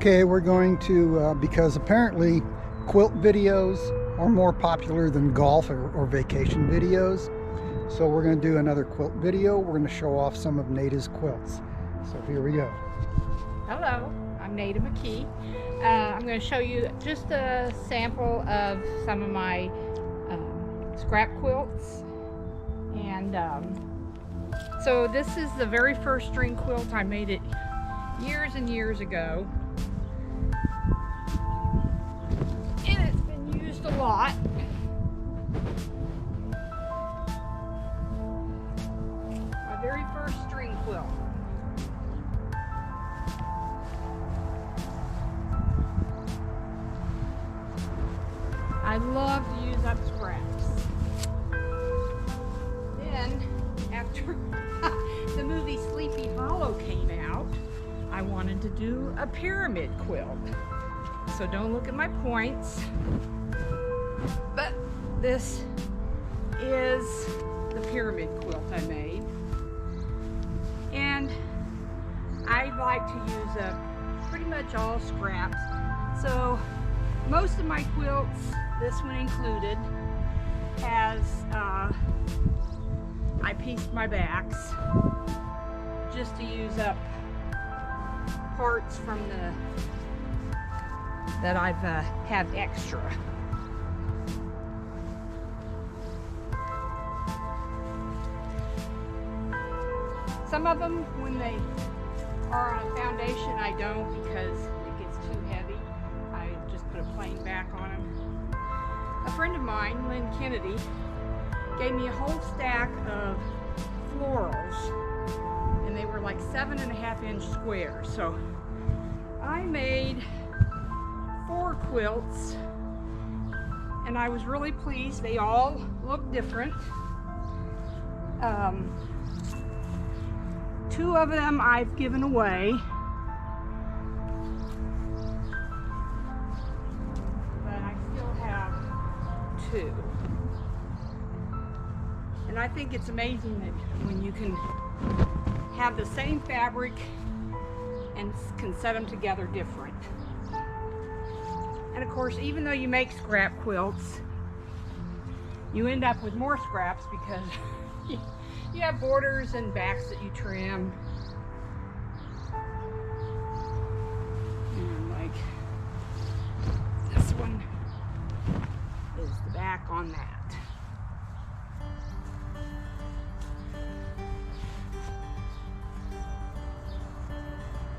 Okay, we're going to, because apparently quilt videos are more popular than golf or vacation videos. So we're going to do another quilt video. We're going to show off some of Naida'S quilts. So here we go. Hello, I'm Naida McKee. I'm going to show you just a sample of some of my scrap quilts. And so this is the very first string quilt. I made it years and years ago. And it's been used a lot. My very first string quilt. I love to use up scraps. Then, after the movie Sleepy Hollow came out, I wanted to do a pyramid quilt. So don't look at my points. But this is the pyramid quilt I made. And I like to use up pretty much all scraps. So most of my quilts, this one included, has I pieced my backs just to use up parts from that I've had extra. Some of them, when they are on a foundation, I don't, because it gets too heavy. I just put a plain back on them. A friend of mine, Lynn Kennedy, gave me a whole stack of florals, and they were like 7.5-inch squares. So I made 4 quilts, and I was really pleased. They all look different. 2 of them I've given away. But I still have 2. And I think it's amazing that when you can have the same fabric and can set them together different. And of course, even though you make scrap quilts, you end up with more scraps because you have borders and backs that you trim. And like this one is the back on that.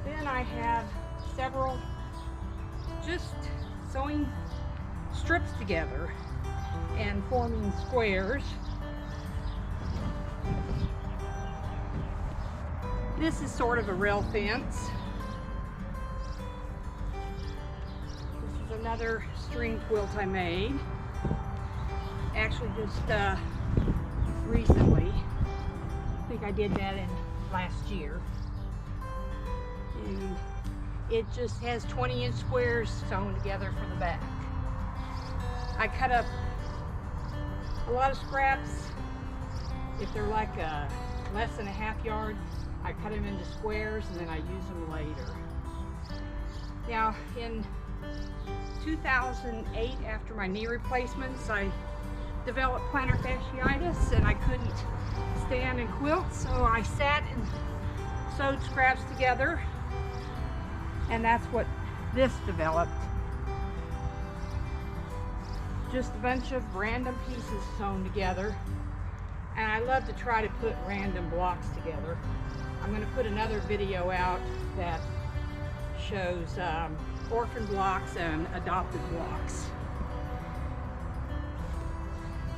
Then I have several just sewing strips together and forming squares. This is sort of a rail fence. This is another string quilt I made. Actually just recently. I think I did that in last year. And it just has 20-inch squares sewn together for the back. I cut up a lot of scraps. If they're like less than a ½ yard, I cut them into squares and then I use them later. Now, in 2008, after my knee replacements, I developed plantar fasciitis and I couldn't stand and quilt, so I sat and sewed scraps together, and that's what this developed. Just a bunch of random pieces sewn together, and I love to try to put random blocks together. I'm going to put another video out that shows orphan blocks and adopted blocks.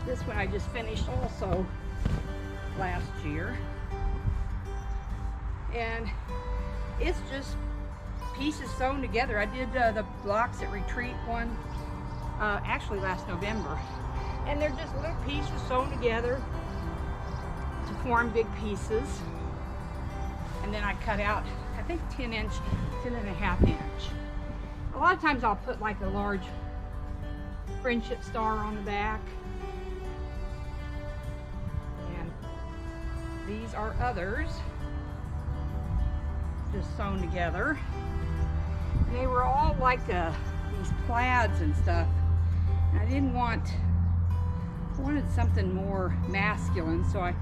This one I just finished also last year. And it's just pieces sewn together. I did the blocks at Retreat one actually last November. And they're just little pieces sewn together to form big pieces. And then I cut out, I think 10-inch, 10.5-inch. A lot of times I'll put like a large friendship star on the back. And these are others, just sewn together. they were all like these plaids and stuff. And I wanted something more masculine, so I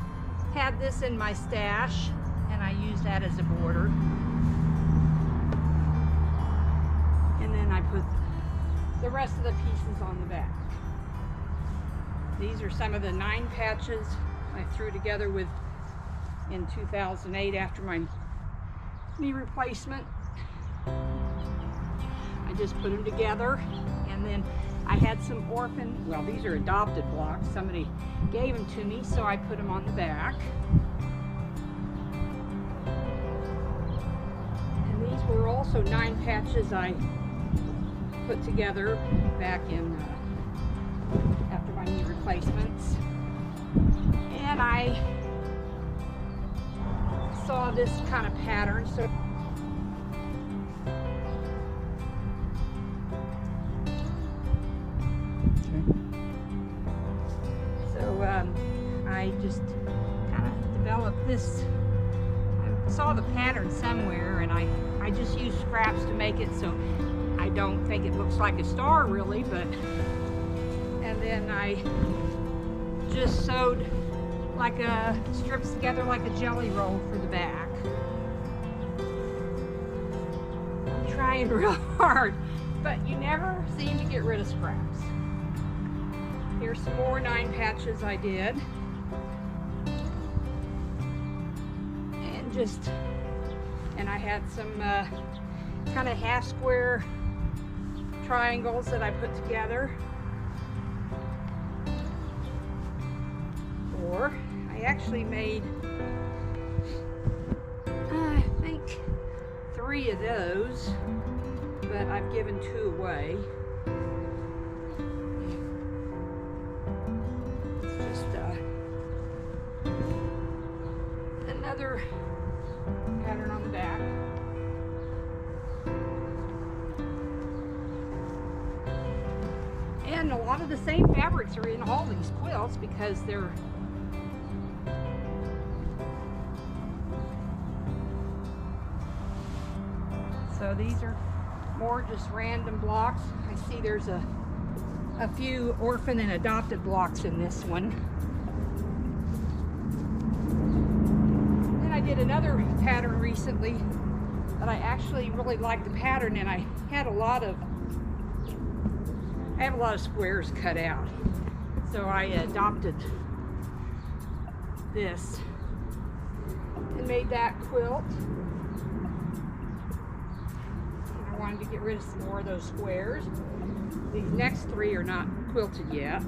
had this in my stash and I used that as a border. And then I put the rest of the pieces on the back. These are some of the 9 patches I threw together in 2008 after my knee replacement. I just put them together, and then I had some orphan, well, these are adopted blocks. Somebody gave them to me, so I put them on the back. And these were also 9 patches I put together back in after my knee replacements. And I saw this kind of pattern, so I just kind of developed this. I saw the pattern somewhere, and I just used scraps to make it, so I don't think it looks like a star really, but, and then I just sewed like strips together like a jelly roll for the back. I'm trying real hard, but you never seem to get rid of scraps. Here's some more 9 patches I did. And I had some kind of half square triangles that I put together. Or I actually made, I think 3 of those, but I've given 2 away. It's just another pattern on the back. And a lot of the same fabrics are in all these quilts because they're so these are more just random blocks. I see there's a few orphan and adopted blocks in this one. I did another pattern recently that I actually really liked the pattern, and I have a lot of squares cut out, so I adopted this and made that quilt. And I wanted to get rid of some more of those squares. These next 3 are not quilted yet.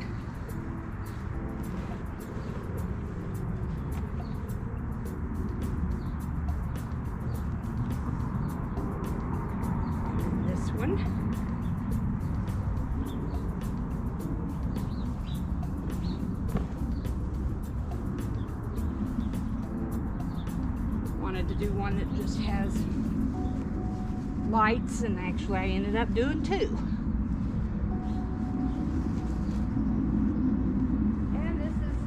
Wanted to do one that just has lights, and actually I ended up doing 2. And this is,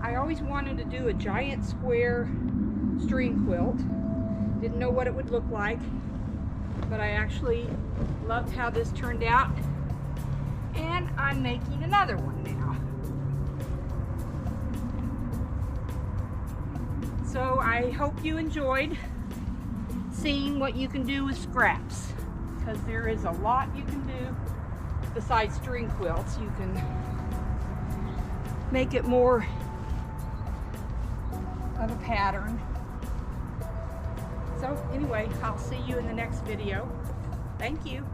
I always wanted to do a giant square string quilt. Didn't know what it would look like, but I actually loved how this turned out, and I'm making another one now. So I hope you enjoyed seeing what you can do with scraps, because there is a lot you can do besides string quilts. You can make it more of a pattern. So anyway, I'll see you in the next video. Thank you.